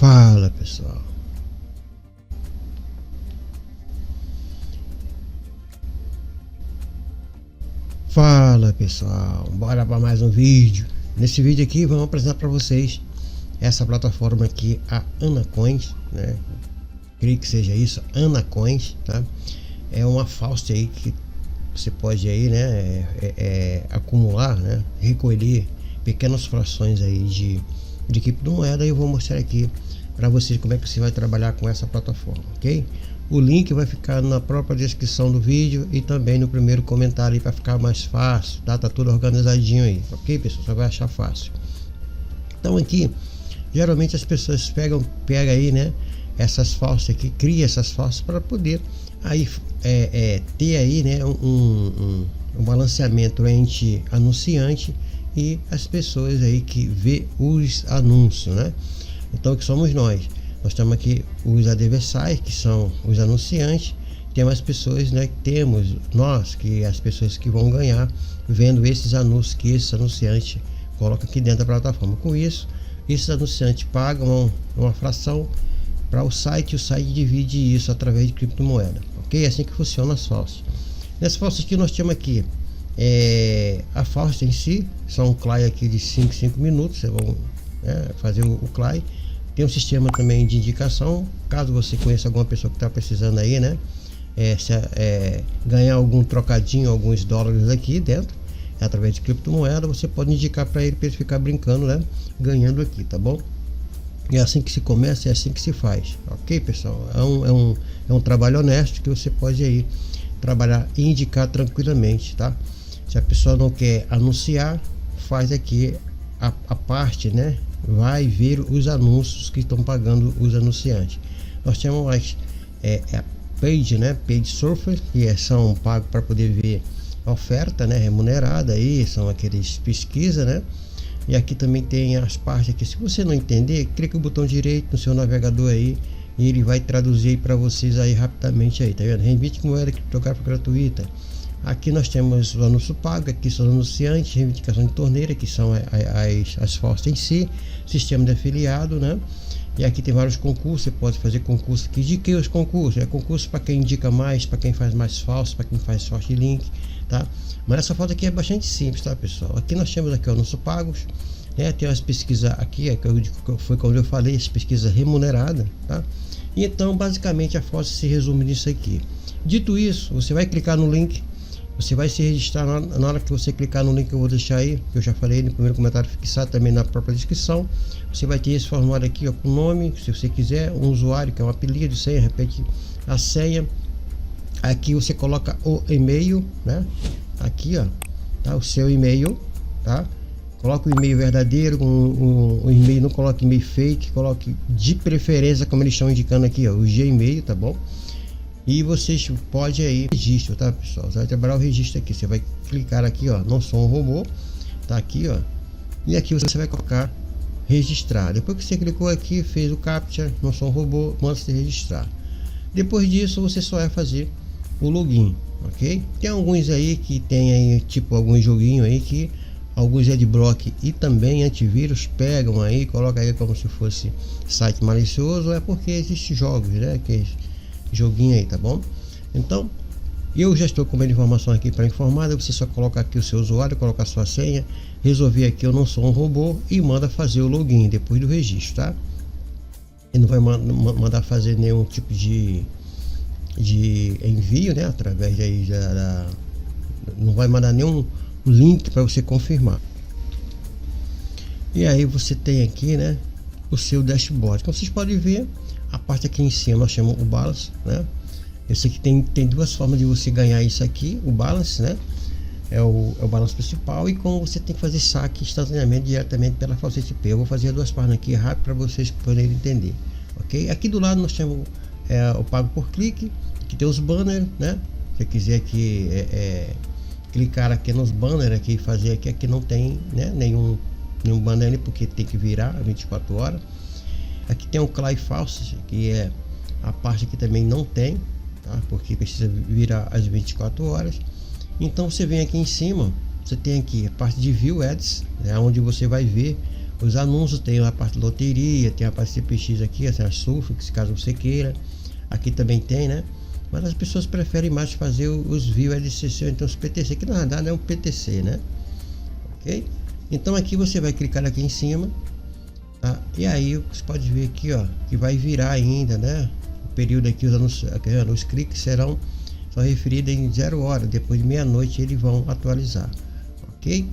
Fala pessoal, bora para mais um vídeo. Nesse vídeo aqui vamos apresentar para vocês essa plataforma aqui, a Anacoins, né? Creio que seja isso, Anacoins, tá? É uma Faust aí que você pode aí, né, acumular, né, recolher pequenas frações aí de criptomoeda, e eu vou mostrar aqui para vocês como é que você vai trabalhar com essa plataforma, ok? O link vai ficar na própria descrição do vídeo e também no primeiro comentário aí para ficar mais fácil, tá? Tá tudo organizadinho aí, ok, pessoal? Você vai achar fácil. Então aqui, geralmente as pessoas pegam aí, né, essas falsas aqui, cria essas falsas para poder aí ter aí, né, um balanceamento entre anunciante e as pessoas aí que vê os anúncios, né? Então que somos nós temos aqui os adversários, que são os anunciantes, temos as pessoas, né, temos nós, que as pessoas que vão ganhar vendo esses anúncios que esse anunciante coloca aqui dentro da plataforma. Com isso, esses anunciantes pagam uma fração para o site divide isso através de criptomoeda, ok? É assim que funciona as falsas. Nessa falsa aqui nós temos aqui a falsa em si, são um CLI aqui de 5 minutos, vocês vão fazer o CLI. Tem um sistema também de indicação, caso você conheça alguma pessoa que está precisando aí, né, ganhar algum trocadinho, alguns dólares aqui dentro, através de criptomoeda, você pode indicar para ele ficar brincando, né, ganhando aqui, tá bom? É assim que se começa, é assim que se faz, ok, pessoal? É um trabalho honesto que você pode aí trabalhar e indicar tranquilamente, tá? Se a pessoa não quer anunciar, faz aqui a parte, né, vai ver os anúncios que estão pagando os anunciantes. Nós temos a page, né, page surfer, que são pagos para poder ver a oferta, né, remunerada, aí são aqueles pesquisa, né? E aqui também tem as partes aqui. Se você não entender, clica o botão direito no seu navegador aí e ele vai traduzir para vocês aí rapidamente aí, tá vendo? Reivindique moeda criptográfica gratuita. Aqui nós temos o anúncio pago, aqui são os anunciantes, reivindicação de torneira, que são as falsas em si, sistema de afiliado, né? E aqui tem vários concursos, você pode fazer concurso aqui. De que os concursos? É concurso para quem indica mais, para quem faz mais falso, para quem faz sorte link, tá? Mas essa foto aqui é bastante simples, tá, pessoal? Aqui nós temos aqui o anúncio pagos, né? Tem as pesquisas aqui, foi como eu falei, as pesquisas remuneradas, tá? E então basicamente a foto se resume nisso aqui. Dito isso, você vai clicar no link. Você vai se registrar na hora que você clicar no link que eu vou deixar aí, que eu já falei no primeiro comentário fixado, também na própria descrição. Você vai ter esse formulário aqui, ó, com nome, se você quiser, um usuário, que é um apelido, senha, repete a senha. Aqui você coloca o e-mail, né? Aqui, ó, tá? O seu e-mail, tá? Coloca o e-mail verdadeiro, o e-mail, não coloque e-mail fake, coloque de preferência, como eles estão indicando aqui, ó, o Gmail, tá bom? E vocês podem aí registro, tá, pessoal? Você vai trabalhar o registro aqui, você vai clicar aqui, ó, não sou um robô, tá aqui, ó, e aqui você vai colocar registrar. Depois que você clicou aqui, fez o captcha, não sou um robô, manda se registrar. Depois disso você só vai fazer o login, ok? Tem alguns aí que tem aí, tipo, alguns joguinhos aí que alguns adblock e também antivírus pegam aí, coloca aí como se fosse site malicioso, é porque existem jogos, né, que joguinho aí, tá bom? Então eu já estou com uma informação aqui para informar. Você só coloca aqui o seu usuário, coloca a sua senha, resolver aqui eu não sou um robô e manda fazer o login depois do registro, tá? Ele não vai mandar fazer nenhum tipo de envio, né, através aí não vai mandar nenhum link para você confirmar. E aí você tem aqui, né, o seu dashboard. Como vocês podem ver, a parte aqui em cima nós chamamos o balance, né? Esse aqui tem duas formas de você ganhar isso aqui. O balance, né, é o balance principal, e como você tem que fazer saque instantaneamente diretamente pela falsa TP. Eu vou fazer duas páginas aqui rápido para vocês poderem entender, ok? Aqui do lado nós temos o pago por clique, que tem os banners, né? Se você quiser aqui clicar aqui nos banners aqui e fazer aqui não tem, né, nenhum banner, porque tem que virar 24 horas. Aqui tem um CLI falso, que é a parte que também não tem, tá? Porque precisa virar às 24 horas. Então você vem aqui em cima, você tem aqui a parte de View Ads, né, onde você vai ver os anúncios, tem a parte de loteria, tem a parte CPX aqui, as Sufix, caso você queira. Aqui também tem, né? Mas as pessoas preferem mais fazer os view LCC, então os PTC, que na verdade é um PTC, né? Ok? Então aqui você vai clicar aqui em cima, tá? E aí você pode ver aqui, ó, que vai virar ainda, né? O período aqui, os cliques serão só referidos em 0 hora, depois de meia-noite eles vão atualizar, ok?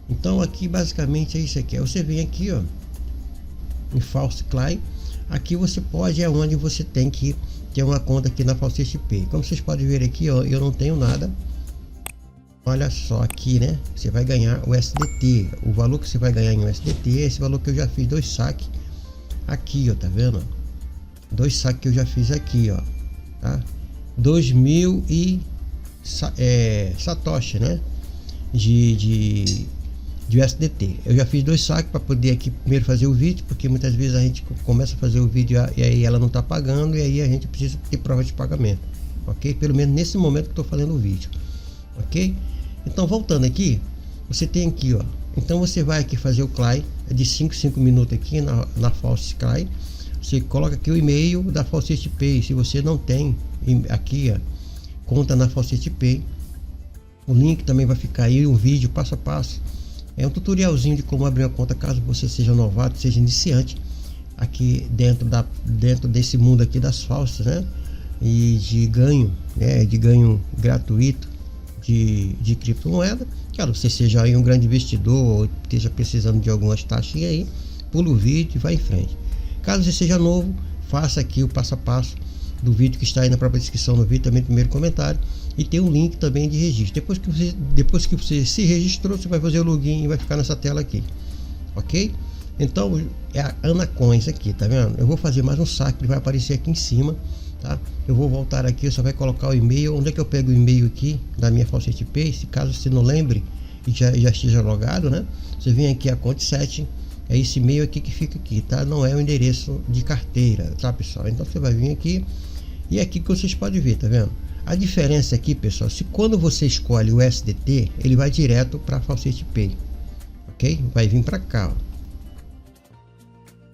Então aqui basicamente é isso aqui. Aí você vem aqui, ó, em False Clay. Aqui você pode, é onde você tem que ter uma conta aqui na Falsete Pay. Como vocês podem ver aqui, ó, eu não tenho nada. Olha só aqui, né? Você vai ganhar o SDT. O valor que você vai ganhar em USDT é esse valor que eu já fiz 2 saques aqui, ó, tá vendo? 2 saques que eu já fiz aqui, ó, tá? 2000 Satoshi, né? De USDT. Eu já fiz 2 saques para poder aqui primeiro fazer o vídeo, porque muitas vezes a gente começa a fazer o vídeo e aí ela não está pagando, e aí a gente precisa ter prova de pagamento, ok? Pelo menos nesse momento que estou fazendo o vídeo, ok? Então voltando aqui, você tem aqui, ó, então você vai aqui fazer o CLAI, é de 5 minutos aqui na False CLAI. Você coloca aqui o e-mail da Falsete Pay. Se você não tem aqui, ó, conta na Falsete Pay, o link também vai ficar aí, um vídeo passo a passo. É um tutorialzinho de como abrir uma conta caso você seja novato, seja iniciante aqui dentro desse mundo aqui das falsas, né? E de ganho, né? De ganho gratuito de criptomoeda. Caso você seja aí um grande investidor ou esteja precisando de algumas taxinhas aí, pula o vídeo e vai em frente. Caso você seja novo, faça aqui o passo a passo do vídeo que está aí na própria descrição do vídeo, também no primeiro comentário, e tem um link também de registro. Depois que você se registrou, você vai fazer o login e vai ficar nessa tela aqui, ok? Então é a Anacoins aqui, tá vendo? Eu vou fazer mais um saque, ele vai aparecer aqui em cima, tá? Eu vou voltar aqui, você vai colocar o e-mail. Onde é que eu pego o e-mail aqui da minha Falsete Pay? Se caso você não lembre e já esteja logado, né? Você vem aqui a Account Setting. É esse e-mail aqui que fica aqui, tá? Não é o endereço de carteira, tá, pessoal? Então você vai vir aqui e é aqui que vocês podem ver, tá vendo? A diferença aqui, pessoal, se quando você escolhe o SDT, ele vai direto para a Falsete Pay, ok? Vai vir para cá, ó.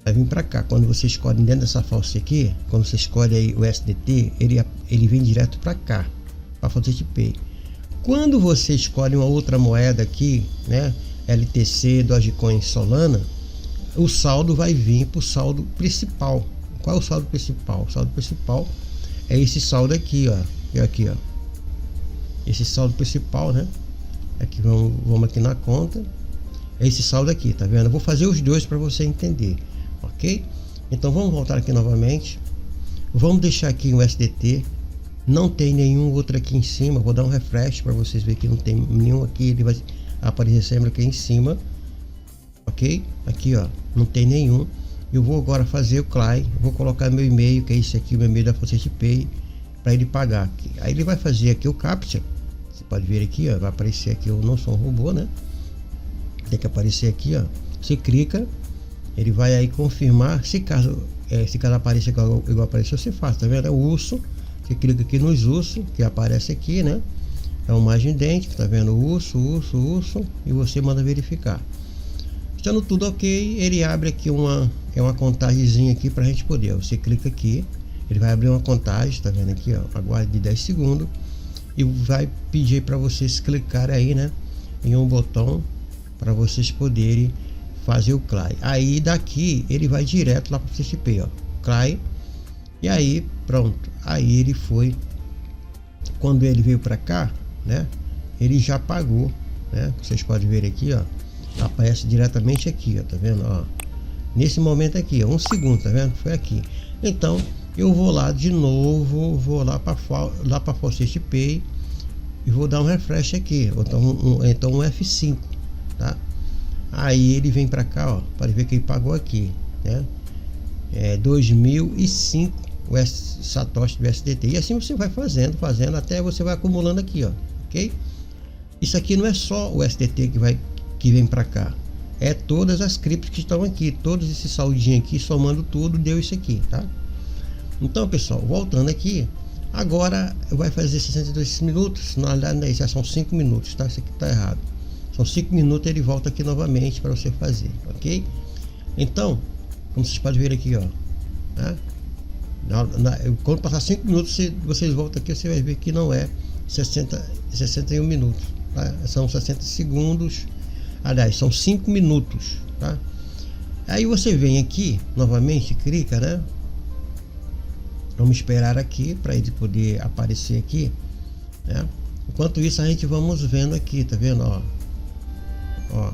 Vai vir para cá. Quando você escolhe dentro dessa falsa aqui, quando você escolhe aí o SDT, ele vem direto para cá, para a Falsete Pay. Quando você escolhe uma outra moeda aqui, né? LTC, Dogecoin, Solana, o saldo vai vir para o saldo principal. Qual é o saldo principal? O saldo principal é esse saldo aqui, ó. E aqui, ó. Esse saldo principal, né? Aqui vamos aqui na conta. É esse saldo aqui, tá vendo? Eu vou fazer os dois para você entender, ok? Então vamos voltar aqui novamente. Vamos deixar aqui o SDT. Não tem nenhum outro aqui em cima. Vou dar um refresh para vocês verem que não tem nenhum aqui. Ele vai aparecer sempre aqui em cima, ok? Aqui, ó, não tem nenhum. Eu vou agora fazer o CLAI, vou colocar meu e-mail, que é esse aqui, o meu e-mail da Falsete Pay, para ele pagar aqui. Aí ele vai fazer aqui o CAPTCHA. Você pode ver aqui, ó, vai aparecer aqui, eu não sou um robô, né? Tem que aparecer aqui, ó. Você clica, ele vai aí confirmar. Se caso apareça igual apareceu, você faz, tá vendo? É o urso. Você clica aqui nos ursos que aparece aqui, né? É uma imagem idêntica, tá vendo? Urso, e você manda verificar. Estando tudo ok, ele abre aqui uma contagemzinha aqui pra gente poder. Você clica aqui, ele vai abrir uma contagem, tá vendo aqui, ó? Aguarde de 10 segundos e vai pedir para vocês clicar aí, né? Em um botão para vocês poderem fazer o CLAI. Aí daqui ele vai direto lá para o CCP, ó. CLAI. E aí pronto. Aí ele foi. Quando ele veio para cá, né? Ele já pagou, né? Vocês podem ver aqui, ó. Aparece diretamente aqui, ó. Tá vendo? Ó. Nesse momento aqui, ó, 1 segundo, tá vendo? Foi aqui. Então eu vou lá de novo, vou lá para Falsete Pay e vou dar um refresh aqui. Então um F5, tá? Aí ele vem para cá, ó, para ver que ele pagou aqui, né? 2005 o Satoshi do SDT. E assim você vai fazendo até você vai acumulando aqui, ó, ok? Isso aqui não é só o SDT que vem para cá, é todas as criptos que estão aqui, todos esses saldinhos aqui, somando tudo, deu isso aqui, tá? Então, pessoal, voltando aqui, agora vai fazer 62 minutos, na verdade já são 5 minutos, tá? Isso aqui tá errado. São 5 minutos, ele volta aqui novamente para você fazer, ok? Então, como vocês podem ver aqui, ó, né? Quando passar 5 minutos, vocês voltam aqui, você vai ver que não é 61 minutos, tá? São 60 segundos, aliás, são 5 minutos, tá? Aí você vem aqui, novamente, clica, né? Vamos esperar aqui para ele poder aparecer aqui, né? Enquanto isso, a gente vamos vendo aqui, tá vendo, ó,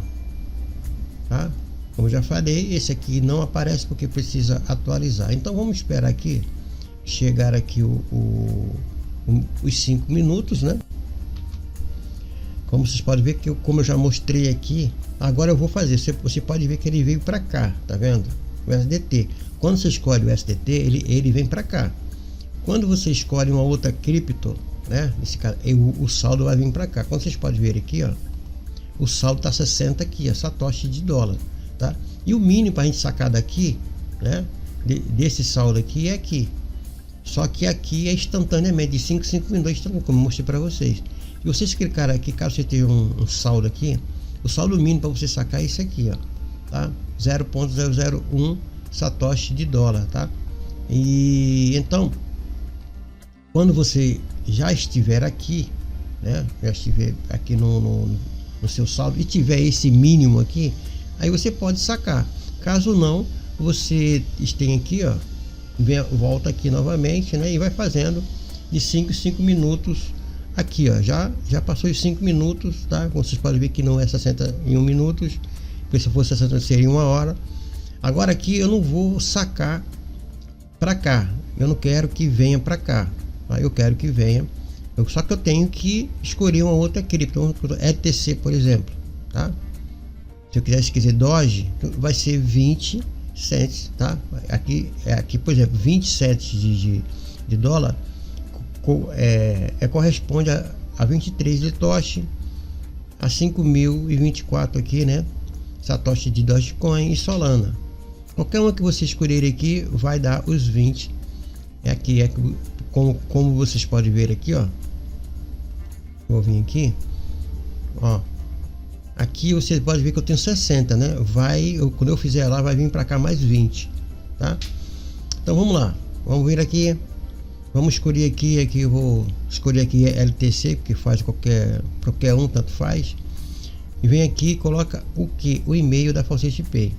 tá? Como já falei, esse aqui não aparece porque precisa atualizar. Então vamos esperar aqui chegar aqui os 5 minutos, né? Como vocês podem ver que como eu já mostrei aqui, agora eu vou fazer. Você pode ver que ele veio para cá, tá vendo? O SDT. Quando você escolhe o SDT, ele vem para cá. Quando você escolhe uma outra cripto, né? Nesse caso, o saldo vai vir para cá. Quando vocês podem ver aqui, ó, o saldo tá 60 aqui, a satoshi de dólar. Tá? E o mínimo para a gente sacar daqui, né, desse saldo aqui é aqui. Só que aqui é instantaneamente, de 5 minutos, como eu mostrei para vocês. E vocês clicarem aqui, caso você tenha um saldo aqui, o saldo mínimo para você sacar é esse aqui, ó, tá? 0.001 satoshi de dólar, tá? E então, quando você já estiver aqui, né, já estiver aqui no seu saldo e tiver esse mínimo aqui, aí você pode sacar. Caso não, você tem aqui, ó, volta aqui novamente, né, e vai fazendo de 5 em 5 minutos aqui, ó, já passou os 5 minutos, tá? Como vocês podem ver que não é 61 minutos, porque se fosse 60 seria 1 hora. Agora aqui eu não vou sacar para cá, eu não quero que venha para cá, tá? Eu quero que venha, só que eu tenho que escolher uma outra cripto, ETC, por exemplo, tá? Se eu quiser Doge, vai ser 20 cents, tá? Aqui, por exemplo, 20 cents de dólar corresponde a 23 de Toshi, a 5.024 aqui, né? Satoshi de Dogecoin e Solana. Qualquer uma que você escolher aqui vai dar os 20. Aqui como vocês podem ver aqui, ó. Vou vir aqui, ó. Aqui você pode ver que eu tenho 60, né? Quando eu fizer lá, vai vir para cá mais 20, tá? Então vamos lá, vamos vir aqui, vamos escolher aqui eu vou escolher aqui LTC, porque faz qualquer um, tanto faz. E vem aqui e coloca o e-mail da Faucet Pay.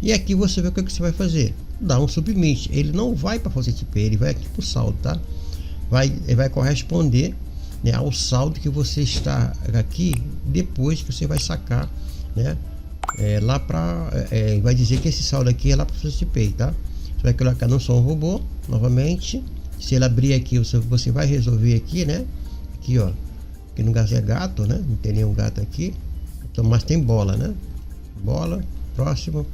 E aqui você vê o que você vai fazer, dá um submit. Ele não vai para Faucet Pay, ele vai aqui para o saldo, tá? Ele vai corresponder, né, ao saldo que você está aqui depois que você vai sacar, né, lá para vai dizer que esse saldo aqui é lá para Faucet Pay, tá? Você vai colocar não sou um robô novamente. Se ele abrir aqui, você vai resolver aqui, né? Aqui, ó, aqui no caso é gato, né? Não tem nenhum gato aqui, então, mas tem bola, né? Bola, próximo,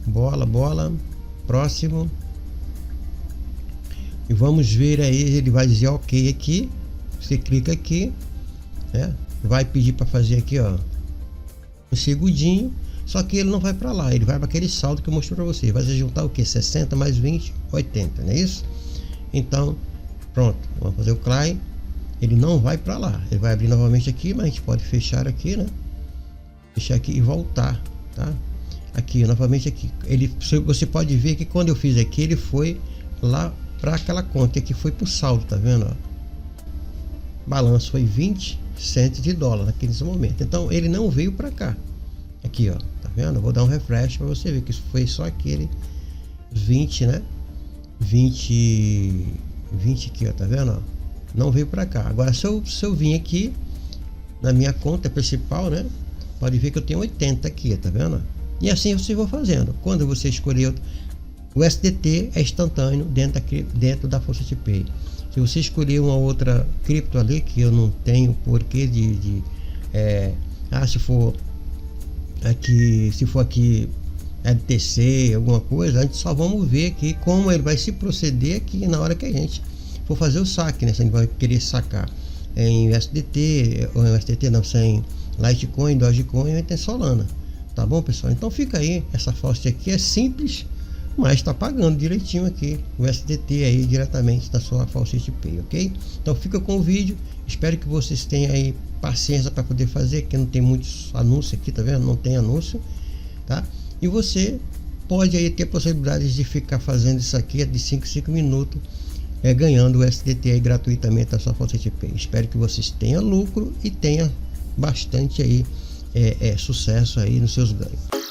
bola, próximo. E vamos ver aí, ele vai dizer ok aqui. Você clica aqui, né? Vai pedir para fazer aqui, ó, um segundinho. Só que ele não vai para lá, ele vai para aquele saldo que eu mostrei para você. Vai juntar o que? 60 mais 20, 80, não é isso? Então, pronto, vamos fazer o CLI. Ele não vai para lá, ele vai abrir novamente aqui, mas a gente pode fechar aqui, né? Fechar aqui e voltar, tá? Aqui, novamente aqui. Você pode ver que quando eu fiz aqui, ele foi lá para aquela conta, que foi para o saldo, tá vendo? Ó? Balanço foi 20 cents de dólar naquele momento. Então ele não veio para cá. Aqui, ó, tá vendo? Eu vou dar um refresh para você ver que isso foi só aquele 20, né? 20 aqui, ó, tá vendo? Ó? Não veio para cá. Agora se eu vim aqui na minha conta principal, né? Pode ver que eu tenho 80 aqui, tá vendo? E assim você vai fazendo. Quando você escolher o SDT é instantâneo dentro da Faucet Pay. Se você escolher uma outra cripto ali, que eu não tenho porquê se for aqui LTC, alguma coisa, a gente só vamos ver aqui como ele vai se proceder aqui na hora que a gente for fazer o saque, né? Se a gente vai querer sacar em SDT, ou em SDT não, sem Litecoin, Dogecoin ou tem Solana, tá bom, pessoal? Então fica aí, essa Faucet aqui é simples, mas está pagando direitinho aqui o SDT aí diretamente da sua Faucet Pay, ok? Então fica com o vídeo, espero que vocês tenham aí paciência para poder fazer, que não tem muitos anúncios aqui, tá vendo? Não tem anúncio, tá? E você pode aí ter possibilidades de ficar fazendo isso aqui de 5 em 5 minutos, ganhando o SDT aí gratuitamente da sua Faucet Pay. Espero que vocês tenham lucro e tenha bastante aí sucesso aí nos seus ganhos.